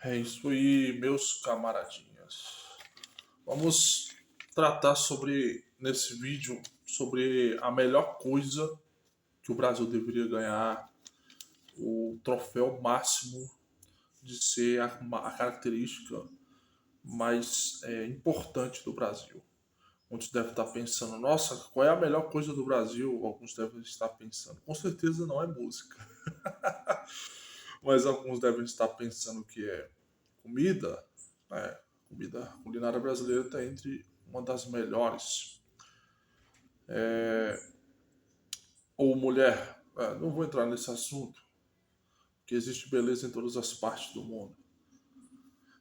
É isso aí, meus camaradinhas. Vamos tratar nesse vídeo, sobre a melhor coisa que o Brasil deveria ganhar, o troféu máximo de ser a característica mais importante do Brasil. Muitos devem estar pensando, nossa, qual é a melhor coisa do Brasil? Alguns devem estar pensando, com certeza não é música. Mas alguns devem estar pensando que é comida, né? Comida culinária brasileira está entre uma das melhores. Ou mulher, não vou entrar nesse assunto, porque existe beleza em todas as partes do mundo.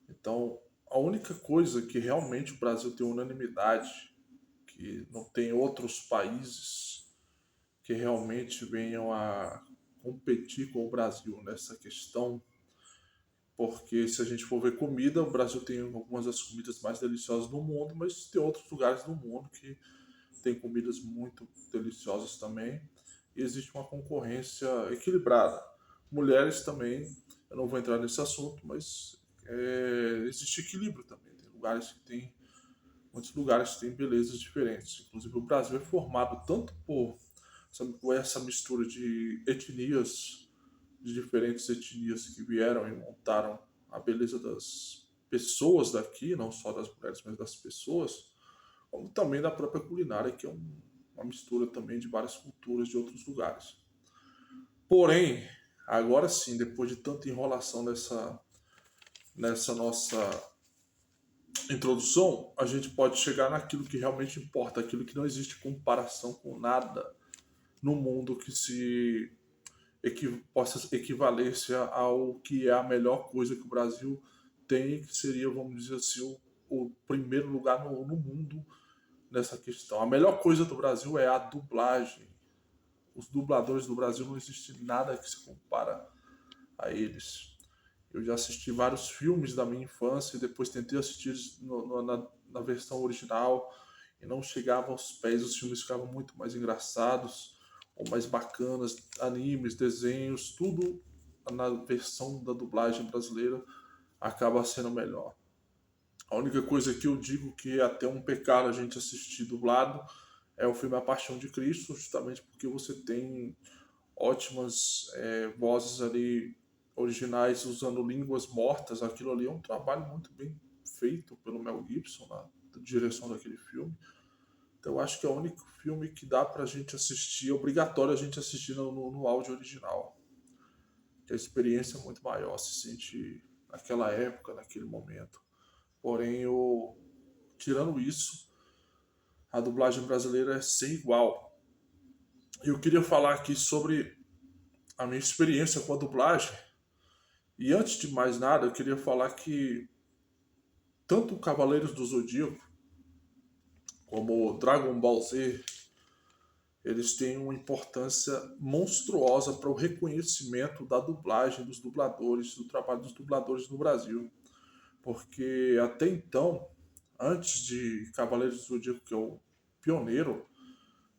Então, a única coisa que realmente o Brasil tem unanimidade, que não tem outros países que realmente venham a competir com o Brasil nessa questão, porque se a gente for ver comida, o Brasil tem algumas das comidas mais deliciosas do mundo, mas tem outros lugares do mundo que tem comidas muito deliciosas também. E existe uma concorrência equilibrada. Mulheres também, eu não vou entrar nesse assunto, mas existe equilíbrio também. Tem lugares que tem, muitos lugares que têm belezas diferentes. Inclusive o Brasil é formado tanto por essa mistura de etnias, de diferentes etnias que vieram e montaram a beleza das pessoas daqui, não só das mulheres, mas das pessoas, como também da própria culinária, que é uma mistura também de várias culturas de outros lugares. Porém, agora sim, depois de tanta enrolação nessa nossa introdução, a gente pode chegar naquilo que realmente importa, aquilo que não existe comparação com nada no mundo que possa equivaler-se ao que é a melhor coisa que o Brasil tem, que seria, vamos dizer assim, o primeiro lugar no mundo nessa questão. A melhor coisa do Brasil é a dublagem. Os dubladores do Brasil, não existe nada que se compara a eles. Eu já assisti vários filmes da minha infância e depois tentei assistir na versão original e não chegava aos pés. Os filmes ficavam muito mais engraçados ou mais bacanas, animes, desenhos, tudo na versão da dublagem brasileira acaba sendo melhor. A única coisa que eu digo que é até um pecado a gente assistir dublado é o filme A Paixão de Cristo, justamente porque você tem ótimas vozes ali originais usando línguas mortas. Aquilo ali é um trabalho muito bem feito pelo Mel Gibson na direção daquele filme. Então eu acho que é o único filme que dá pra gente assistir, é obrigatório a gente assistir no áudio original. Que a experiência é muito maior, se sente naquela época, naquele momento. Porém, tirando isso, a dublagem brasileira é sem igual. Eu queria falar aqui sobre a minha experiência com a dublagem. E antes de mais nada, eu queria falar que tanto Cavaleiros do Zodíaco como Dragon Ball Z, eles têm uma importância monstruosa para o reconhecimento da dublagem dos dubladores, do trabalho dos dubladores no Brasil. Porque até então, antes de Cavaleiros do Zodíaco, que é o pioneiro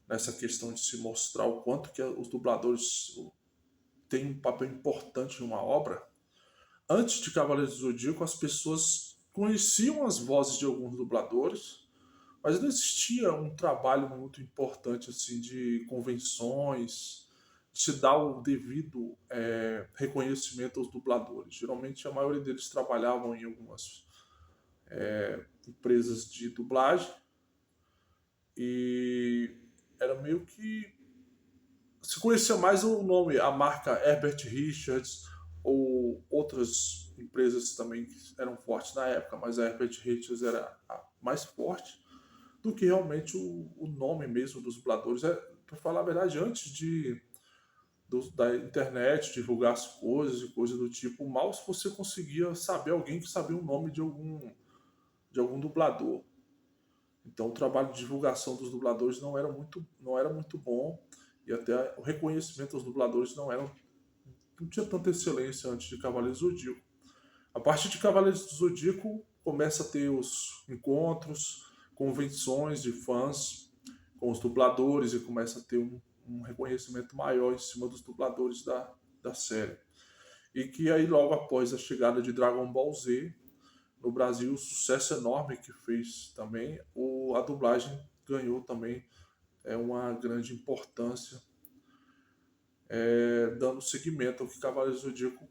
nessa questão de se mostrar o quanto que os dubladores têm um papel importante numa obra, antes de Cavaleiros do Zodíaco, as pessoas conheciam as vozes de alguns dubladores, mas não existia um trabalho muito importante assim de convenções, de se dar o devido reconhecimento aos dubladores. Geralmente a maioria deles trabalhavam em algumas empresas de dublagem e era meio que se conhecia mais o nome, a marca Herbert Richards ou outras empresas também que eram fortes na época, mas a Herbert Richards era a mais forte do que realmente o nome mesmo dos dubladores. Para falar a verdade, antes da internet divulgar as coisas e coisas do tipo, mal se você conseguia saber alguém que sabia o nome de algum dublador. Então o trabalho de divulgação dos dubladores não era muito bom e até o reconhecimento dos dubladores não tinha tanta excelência antes de Cavaleiros do Zodíaco. A partir de Cavaleiros do Zodíaco começa a ter os encontros, convenções de fãs com os dubladores e começa a ter um reconhecimento maior em cima dos dubladores da série. E que aí, logo após a chegada de Dragon Ball Z no Brasil, o sucesso enorme que fez também, a dublagem ganhou também uma grande importância, dando seguimento ao que Cavaleiros do Zodíaco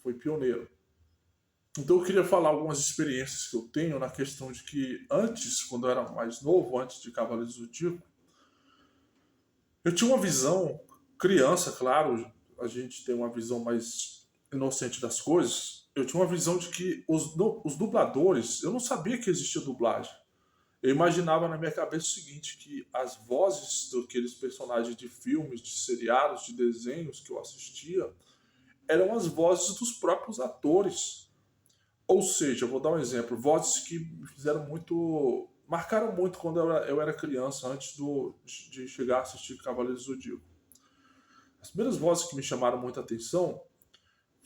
foi pioneiro. Então eu queria falar algumas experiências que eu tenho na questão de que antes, quando eu era mais novo, antes de Cavaleiros do Zodíaco, eu tinha uma visão, criança, claro, a gente tem uma visão mais inocente das coisas. Eu tinha uma visão de que os dubladores, eu não sabia que existia dublagem. Eu imaginava na minha cabeça o seguinte, que as vozes daqueles personagens de filmes, de seriados, de desenhos que eu assistia, eram as vozes dos próprios atores. Ou seja, eu vou dar um exemplo, vozes que me fizeram muito, marcaram muito quando eu era criança, antes de chegar a assistir Cavaleiros do Zodíaco. As primeiras vozes que me chamaram muita atenção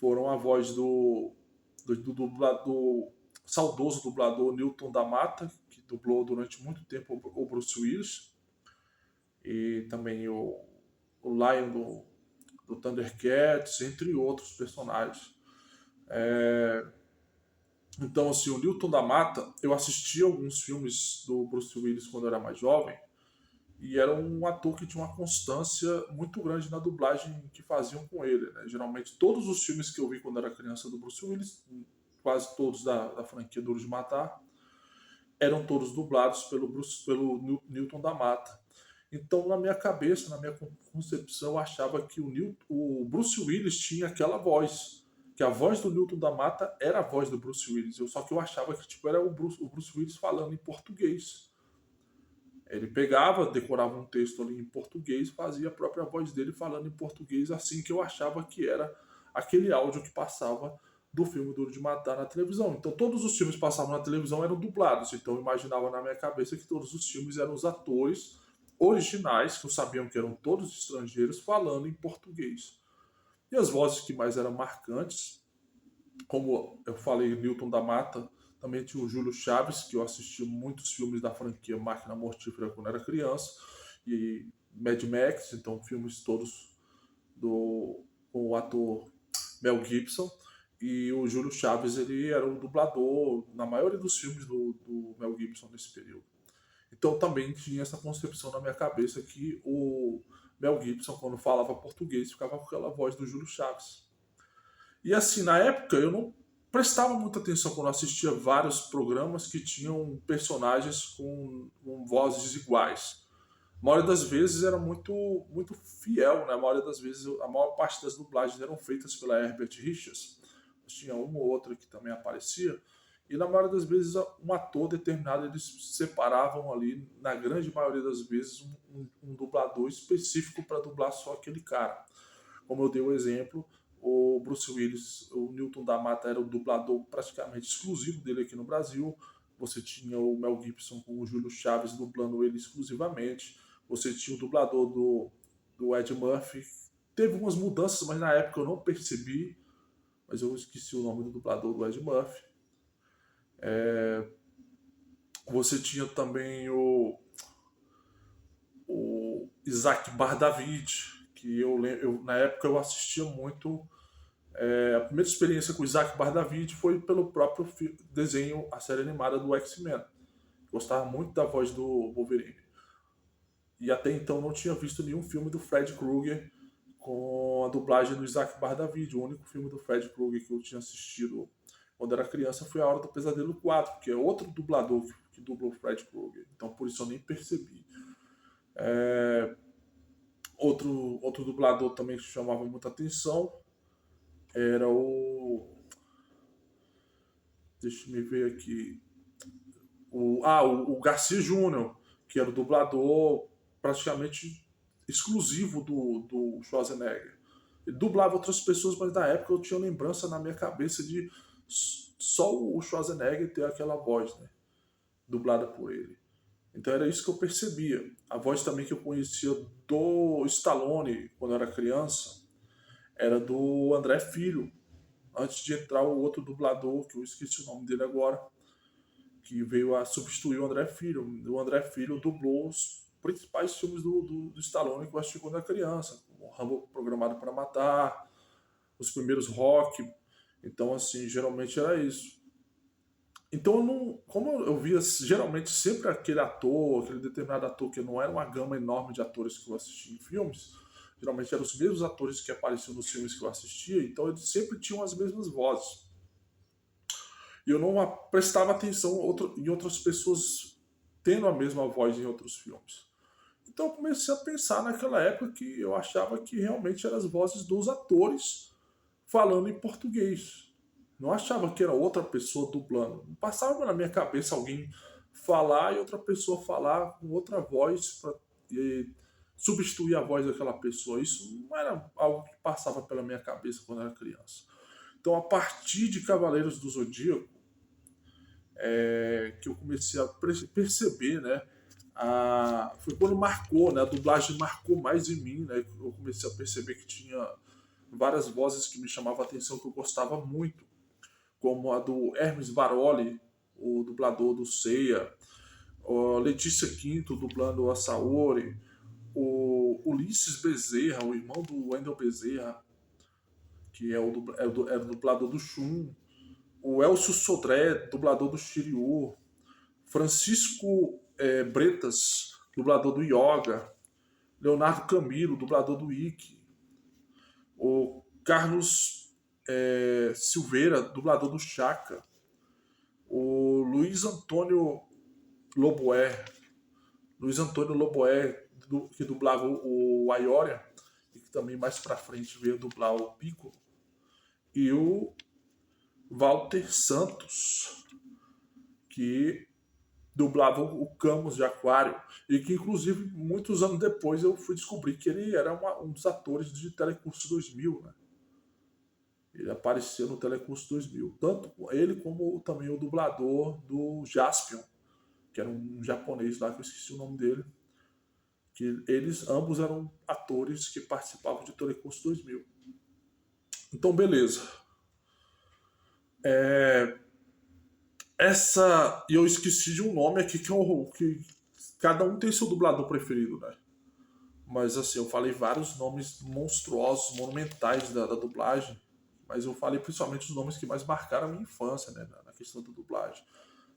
foram a voz do saudoso dublador Newton da Mata, que dublou durante muito tempo o Bruce Willis, e também o Lion do Thundercats, entre outros personagens. Então, assim, o Newton da Mata, eu assisti alguns filmes do Bruce Willis quando eu era mais jovem, e era um ator que tinha uma constância muito grande na dublagem que faziam com ele, né? Geralmente, todos os filmes que eu vi quando era criança do Bruce Willis, quase todos da franquia Duro de Matar, eram todos dublados pelo Newton da Mata. Então, na minha cabeça, na minha concepção, eu achava que o Bruce Willis tinha aquela voz, que a voz do Newton da Mata era a voz do Bruce Willis. Só que eu achava que tipo, era o Bruce Willis falando em português. Ele pegava, decorava um texto ali em português, fazia a própria voz dele falando em português, assim que eu achava que era aquele áudio que passava do filme Duro de Matar na televisão. Então todos os filmes que passavam na televisão eram dublados. Então eu imaginava na minha cabeça que todos os filmes eram os atores originais, que eu sabiam que eram todos estrangeiros, falando em português. E as vozes que mais eram marcantes, como eu falei, Newton da Mata, também tinha o Júlio Chaves, que eu assisti muitos filmes da franquia Máquina Mortífera quando era criança, e Mad Max, então filmes todos com o ator Mel Gibson. E o Júlio Chaves, ele era o dublador na maioria dos filmes do Mel Gibson nesse período. Então também tinha essa concepção na minha cabeça que o Mel Gibson, quando falava português, ficava com aquela voz do Júlio Chaves. E assim, na época eu não prestava muita atenção quando eu assistia vários programas que tinham personagens com vozes iguais. A maioria das vezes era muito, muito fiel, né? A maioria das vezes, a maior parte das dublagens eram feitas pela Herbert Richards. Tinha uma ou outra que também aparecia. E na maioria das vezes, um ator determinado, eles separavam ali, na grande maioria das vezes, um dublador específico para dublar só aquele cara. Como eu dei o exemplo, o Bruce Willis, o Newton da Mata era o dublador praticamente exclusivo dele aqui no Brasil. Você tinha o Mel Gibson com o Júlio Chaves dublando ele exclusivamente. Você tinha o dublador do Ed Murphy. Teve umas mudanças, mas na época eu não percebi. Mas eu esqueci o nome do dublador do Ed Murphy. Você tinha também o Isaac Bardavid, que na época eu assistia muito. A primeira experiência com o Isaac Bardavid foi pelo próprio desenho, a série animada do X-Men. Gostava muito da voz do Wolverine. E até então não tinha visto nenhum filme do Fred Krueger com a dublagem do Isaac Bardavid. O único filme do Fred Krueger que eu tinha assistido quando era criança foi A Hora do Pesadelo 4, que é outro dublador que dublou o Fred Krueger. Então por isso eu nem percebi. Outro dublador também que chamava muita atenção era o. Deixa eu me ver aqui. O Garcia Júnior, que era o dublador praticamente exclusivo do Schwarzenegger. Ele dublava outras pessoas, mas na época eu tinha lembrança na minha cabeça de só o Schwarzenegger ter aquela voz, né? Dublada por ele. Então era isso que eu percebia. A voz também que eu conhecia do Stallone quando eu era criança era do André Filho. Antes de entrar o outro dublador, que eu esqueci o nome dele agora, que veio a substituir o André Filho. O André Filho dublou os principais filmes do Stallone que eu assisti quando era criança, como o Rambo Programado para Matar, os primeiros rock. Então, assim, geralmente era isso. Então, eu não, como eu via geralmente sempre aquele ator, aquele determinado ator, que não era uma gama enorme de atores que eu assistia em filmes, geralmente eram os mesmos atores que apareciam nos filmes que eu assistia, então eles sempre tinham as mesmas vozes. E eu não prestava atenção em outras pessoas tendo a mesma voz em outros filmes. Então eu comecei a pensar naquela época que eu achava que realmente eram as vozes dos atores falando em português. Não achava que era outra pessoa dublando. Não passava na minha cabeça alguém falar e outra pessoa falar com outra voz para substituir a voz daquela pessoa. Isso não era algo que passava pela minha cabeça quando eu era criança. Então, a partir de Cavaleiros do Zodíaco, que eu comecei a perceber, né? Foi quando marcou, né? A dublagem marcou mais em mim, né? Eu comecei a perceber que tinha várias vozes que me chamavam a atenção, que eu gostava muito, como a do Hermes Baroli, o dublador do Seiya, a Letícia Quinto dublando a Saori, o Ulisses Bezerra, o irmão do Wendel Bezerra, que é o dublador do Shun, o Elcio Sodré, dublador do Shiryu, Francisco Bretas, dublador do Yoga, Leonardo Camilo, dublador do Ikki, o Carlos Silveira, dublador do Chaka, o Luiz Antônio Loboé, que dublava o Aioria, e que também mais pra frente veio dublar o Piccolo, e o Walter Santos, que dublava o Camus de Aquário, e que inclusive muitos anos depois eu fui descobrir que ele era um dos atores de Telecurso 2000, né? Ele apareceu no Telecurso 2000, tanto ele como também o dublador do Jaspion, que era um japonês lá que eu esqueci o nome dele, que eles ambos eram atores que participavam de Telecurso 2000. Então, beleza. E eu esqueci de um nome aqui que cada um tem seu dublador preferido, né? Mas assim, eu falei vários nomes monstruosos, monumentais da dublagem, mas eu falei principalmente os nomes que mais marcaram a minha infância, né? Na questão da dublagem.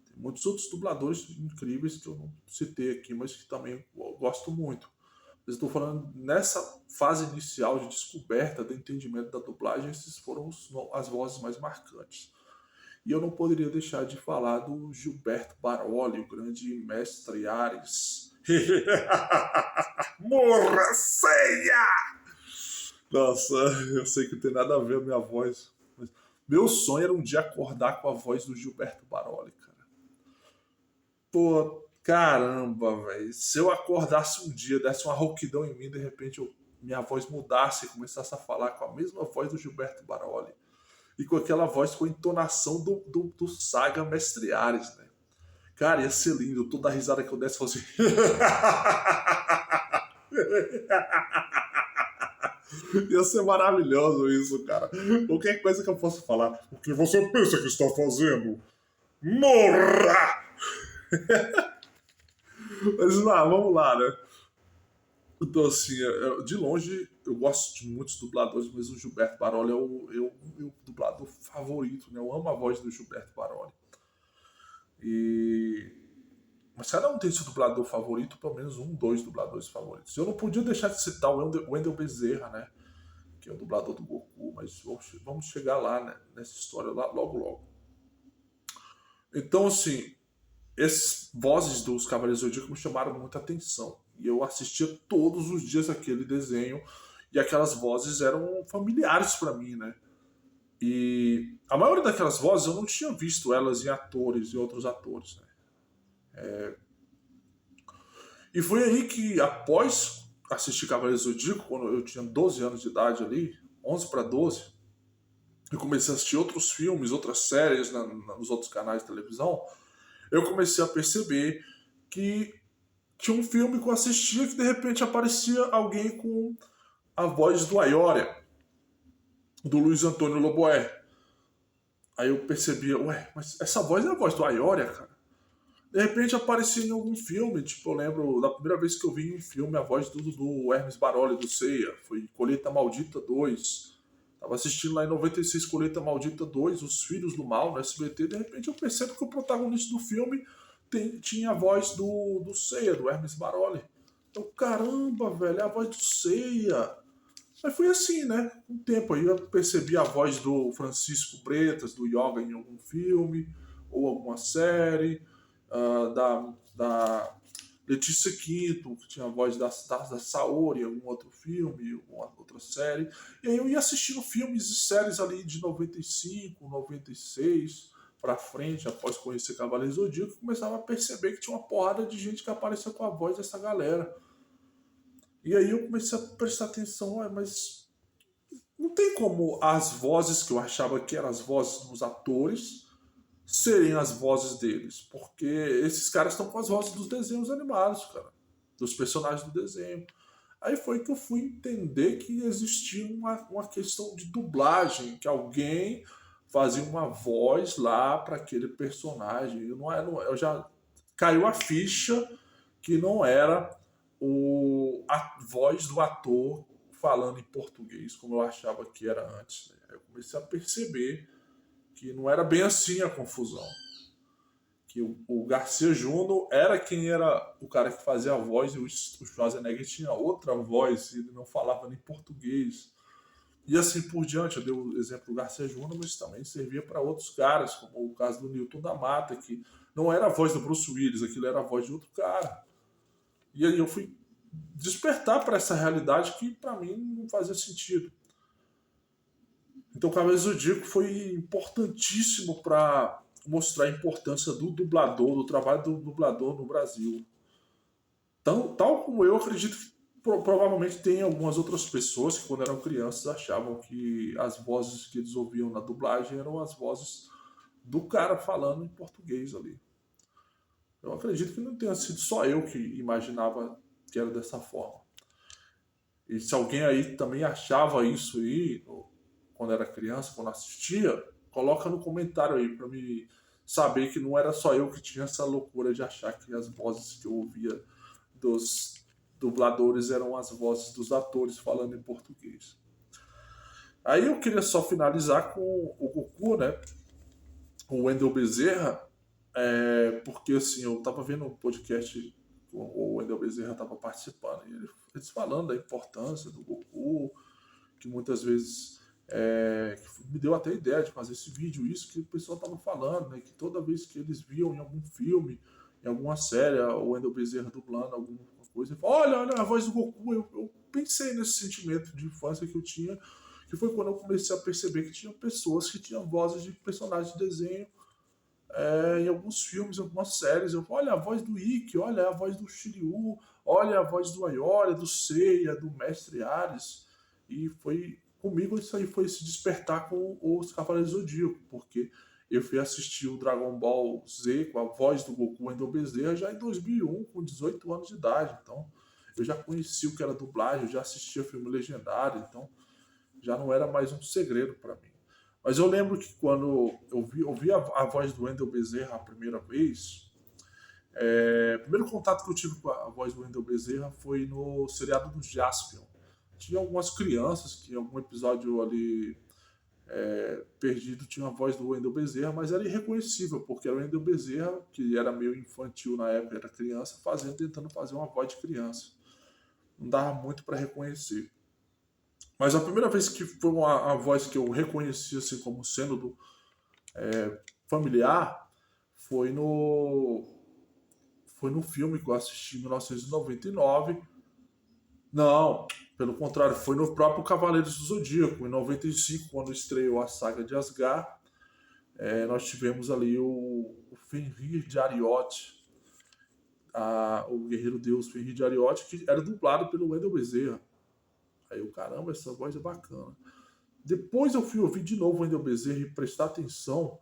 Tem muitos outros dubladores incríveis que eu não citei aqui, mas que também eu gosto muito. Mas estou falando nessa fase inicial de descoberta do entendimento da dublagem, esses foram as vozes mais marcantes. E eu não poderia deixar de falar do Gilberto Baroli, o grande mestre Ares. Morra, ceia! Nossa, eu sei que não tem nada a ver a minha voz. Mas meu sonho era um dia acordar com a voz do Gilberto Baroli, cara. Pô, caramba, velho. Se eu acordasse um dia, desse uma rouquidão em mim, de repente minha voz mudasse e começasse a falar com a mesma voz do Gilberto Baroli. E com aquela voz, com a entonação do Saga Mestre Ares, né? Cara, ia ser lindo. Toda a risada que eu desse fosse. Ia ser maravilhoso isso, cara. Qualquer coisa que eu possa falar. O que você pensa que está fazendo? Morra! Mas vamos lá, né? Então, assim, de longe, eu gosto de muitos dubladores, mas o Gilberto Baroli é o meu dublador favorito, né? Eu amo a voz do Gilberto Baroli. Mas cada um tem seu dublador favorito, pelo menos dois dubladores favoritos. Eu não podia deixar de citar o Wendel Bezerra, né? Que é o dublador do Goku, mas vamos chegar lá, né? Nessa história lá, logo, logo. Então, assim, essas vozes dos Cavaleiros do Zodíaco me chamaram muita atenção. E eu assistia todos os dias aquele desenho, e aquelas vozes eram familiares para mim, né? E a maioria daquelas vozes eu não tinha visto elas em atores e outros atores, né? E foi aí que, após assistir Cavaleiros do Zodíaco, quando eu tinha 12 anos de idade ali, 11 para 12, eu comecei a assistir outros filmes, outras séries nos outros canais de televisão. Eu comecei a perceber que tinha um filme que eu assistia que de repente aparecia alguém com a voz do Aioria, do Luiz Antônio Loboé. Aí eu percebia, ué, mas essa voz é a voz do Aioria, cara. De repente aparecia em algum filme, tipo, eu lembro da primeira vez que eu vi em filme a voz do Hermes Baroli do Seiya, foi Colheita Maldita 2. Tava assistindo lá em 96 Colheita Maldita 2, Os Filhos do Mal, no SBT, de repente eu percebo que o protagonista do filme tinha a voz do Seiya, do Hermes Baroli. Eu, caramba, velho, é a voz do Seiya. Mas foi assim, né? Com o tempo aí eu percebi a voz do Francisco Bretas, do Yoga, em algum filme ou alguma série, da Letícia Quinto, que tinha a voz da Saori em algum outro filme, alguma outra série. E aí eu ia assistindo filmes e séries ali de 95, 96 pra frente, após conhecer Cavaleiros do Zodíaco, eu começava a perceber que tinha uma porrada de gente que aparecia com a voz dessa galera. E aí eu comecei a prestar atenção, mas não tem como as vozes que eu achava que eram as vozes dos atores serem as vozes deles, porque esses caras estão com as vozes dos desenhos animados, cara, dos personagens do desenho. Aí foi que eu fui entender que existia uma questão de dublagem, que alguém fazia uma voz lá para aquele personagem. Eu já caiu a ficha que não era a voz do ator falando em português, como eu achava que era antes. Né? Eu comecei a perceber que não era bem assim a confusão. Que o Garcia Júnior era quem era o cara que fazia a voz e o Schwarzenegger tinha outra voz, e ele não falava nem português. E assim por diante, eu dei o exemplo do Garcia Júnior, mas também servia para outros caras, como o caso do Newton da Mata, que não era a voz do Bruce Willis, aquilo era a voz de outro cara. E aí eu fui despertar para essa realidade que para mim não fazia sentido. Então, o Cavaleiro Zodíaco foi importantíssimo para mostrar a importância do dublador, do trabalho do dublador no Brasil. Tal como eu acredito que provavelmente tem algumas outras pessoas que, quando eram crianças, achavam que as vozes que eles ouviam na dublagem eram as vozes do cara falando em português ali. Eu acredito que não tenha sido só eu que imaginava que era dessa forma. E se alguém aí também achava isso aí, quando era criança, quando assistia, coloca no comentário aí para me saber que não era só eu que tinha essa loucura de achar que as vozes que eu ouvia dos dubladores eram as vozes dos atores falando em português. Aí eu queria só finalizar com o Goku, né? Com o Wendel Bezerra, porque assim, eu tava vendo um podcast, o Wendel Bezerra tava participando, e eles falando da importância do Goku, que muitas vezes que me deu até a ideia de fazer esse vídeo, isso que o pessoal tava falando, né? Que toda vez que eles viam em algum filme, em alguma série, o Wendel Bezerra dublando alguma coisa, ele fala, olha a voz do Goku. Eu pensei nesse sentimento de infância que eu tinha, que foi quando eu comecei a perceber que tinha pessoas que tinham vozes de personagens de desenho em alguns filmes, em algumas séries. Eu falo, olha a voz do Ikki, olha a voz do Shiryu, olha a voz do Aiora, do Seiya, do Mestre Ares. E foi comigo isso aí, foi se despertar com os Cavaleiros do Zodíaco, porque eu fui assistir o Dragon Ball Z com a voz do Goku Wendel Bezerra já em 2001, com 18 anos de idade. Então, eu já conhecia o que era dublagem, eu já assistia filme legendário, então já não era mais um segredo para mim. Mas eu lembro que quando eu vi a voz do Wendel Bezerra a primeira vez, o primeiro contato que eu tive com a voz do Wendel Bezerra foi no seriado do Jaspion. Tinha algumas crianças que em algum episódio ali perdido tinha a voz do Wendel Bezerra, mas era irreconhecível, porque era o Wendel Bezerra, que era meio infantil na época, era criança, tentando fazer uma voz de criança. Não dava muito para reconhecer. Mas a primeira vez que foi a voz que eu reconheci assim como sendo familiar foi no filme que eu assisti em 1999. Não, pelo contrário, foi no próprio Cavaleiros do Zodíaco, em 95, quando estreou a saga de Asgard. Nós tivemos ali o Fenrir de Ariote, o guerreiro deus Fenrir de Ariote, que era dublado pelo Wendel Bezerra. Aí eu, caramba, essa voz é bacana. Depois eu fui ouvir de novo o Wendel Bezerra e prestar atenção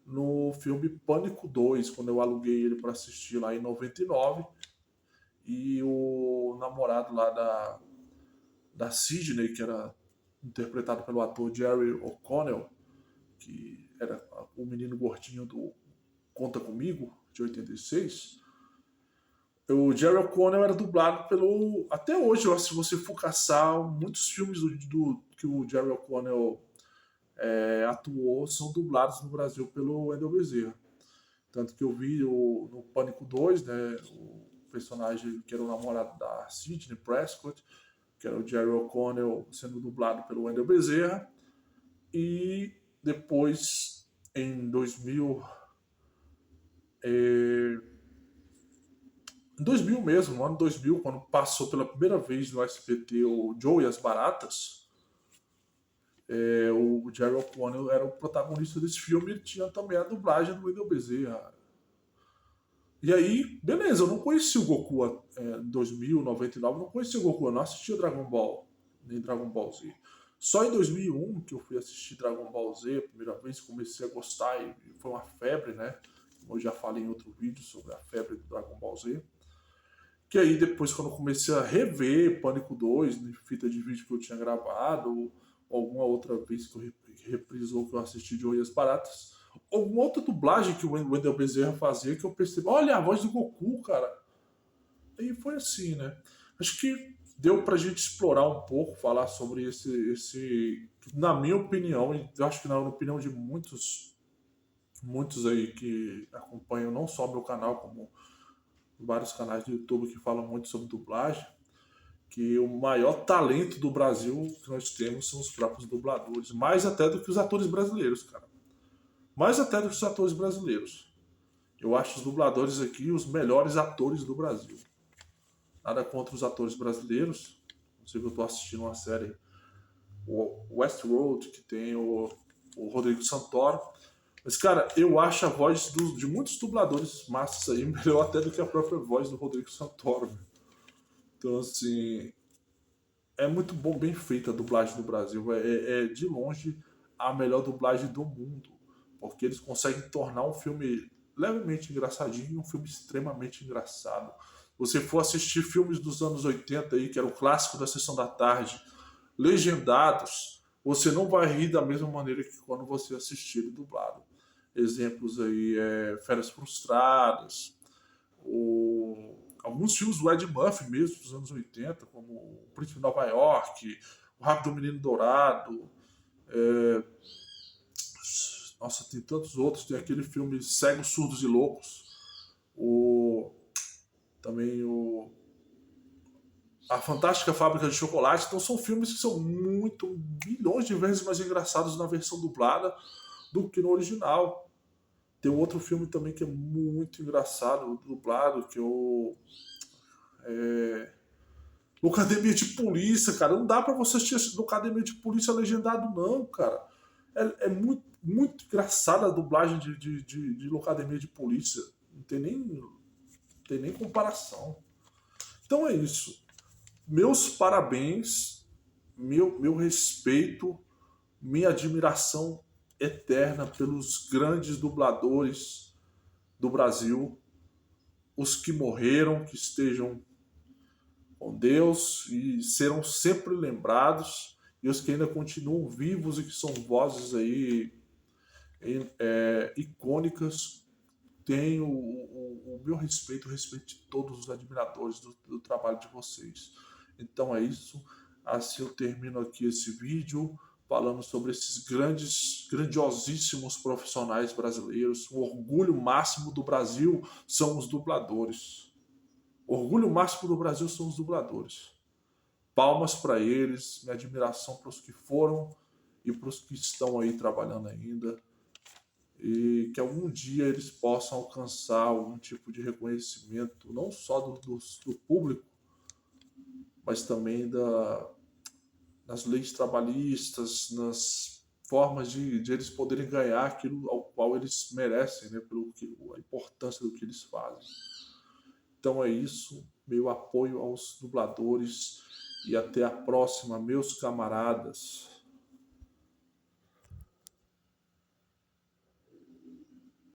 no filme Pânico 2, quando eu aluguei ele para assistir lá em 99. E o namorado lá da Sidney, que era interpretado pelo ator Jerry O'Connell, que era o menino gordinho do Conta Comigo, de 86. O Jerry O'Connell era dublado pelo... Até hoje, se você for caçar, muitos filmes que o Jerry O'Connell atuou são dublados no Brasil pelo Wendel Bezerra. Tanto que eu vi no Pânico 2, né, o personagem que era o namorado da Sidney Prescott, que era o Jerry O'Connell, sendo dublado pelo Wendel Bezerra. E depois, em 2000, em 2000 mesmo, no ano 2000, quando passou pela primeira vez no SBT o Joe e as Baratas, o Jerry O'Connell era o protagonista desse filme e tinha também a dublagem do Wendel Bezerra. E aí, beleza, eu não conheci o Goku em 2000, 99, não conheci o Goku, eu não assistia Dragon Ball, nem Dragon Ball Z. Só em 2001 que eu fui assistir Dragon Ball Z a primeira vez, comecei a gostar e foi uma febre, né? Como eu já falei em outro vídeo sobre a febre do Dragon Ball Z. Que aí depois, quando eu comecei a rever Pânico 2, em fita de vídeo que eu tinha gravado, ou alguma outra vez que eu reprisou que eu assisti de Oi as Baratas, alguma outra dublagem que o Wendel Bezerra fazia, que eu percebi, olha, a voz do Goku, cara. E foi assim, né? Acho que deu pra gente explorar um pouco, falar sobre na minha opinião, e eu acho que na opinião de muitos aí que acompanham não só meu canal, como vários canais do YouTube que falam muito sobre dublagem, que o maior talento do Brasil que nós temos são os próprios dubladores, mais até do que os atores brasileiros, cara. Mais até do que os atores brasileiros. Eu acho os dubladores aqui os melhores atores do Brasil. Nada contra os atores brasileiros. Inclusive eu estou assistindo uma série, o Westworld, que tem o Rodrigo Santoro. Mas, cara, eu acho a voz de muitos dubladores massas aí melhor até do que a própria voz do Rodrigo Santoro. Então, assim, é muito bom, bem feita a dublagem do Brasil. É de longe a melhor dublagem do mundo. Porque eles conseguem tornar um filme levemente engraçadinho e um filme extremamente engraçado. Você for assistir filmes dos anos 80 aí, que era o clássico da Sessão da Tarde, legendados, você não vai rir da mesma maneira que quando você assistir ele dublado. Exemplos aí, Férias Frustradas, alguns filmes do Ed Murphy mesmo, dos anos 80, como O Príncipe de Nova York, O Rápido Menino Dourado, nossa, tem tantos outros, tem aquele filme Cegos, Surdos e Loucos, também A Fantástica Fábrica de Chocolate. Então são filmes que são muito, milhões de vezes mais engraçados na versão dublada do que no original. Tem um outro filme também que é muito engraçado, dublado, que é o Locademia de Polícia, cara. Não dá pra você assistir Locademia de Polícia legendado, não, cara. É muito, muito engraçada a dublagem de Locademia de Polícia. Não tem nem comparação. Então é isso. Meus parabéns, meu respeito, minha admiração eterna pelos grandes dubladores do Brasil, os que morreram, que estejam com Deus e serão sempre lembrados, e os que ainda continuam vivos e que são vozes aí icônicas. Tenho o meu respeito, o respeito de todos os admiradores do trabalho de vocês. Então é isso. Assim eu termino aqui esse vídeo falando sobre esses grandiosíssimos profissionais brasileiros. O orgulho máximo do Brasil são os dubladores. O orgulho máximo do Brasil são os dubladores. Palmas para eles, minha admiração para os que foram e para os que estão aí trabalhando ainda. E que algum dia eles possam alcançar algum tipo de reconhecimento, não só do público, mas também nas leis trabalhistas, nas formas de eles poderem ganhar aquilo ao qual eles merecem, né, a importância do que eles fazem. Então é isso, meu apoio aos dubladores e até a próxima, meus camaradas.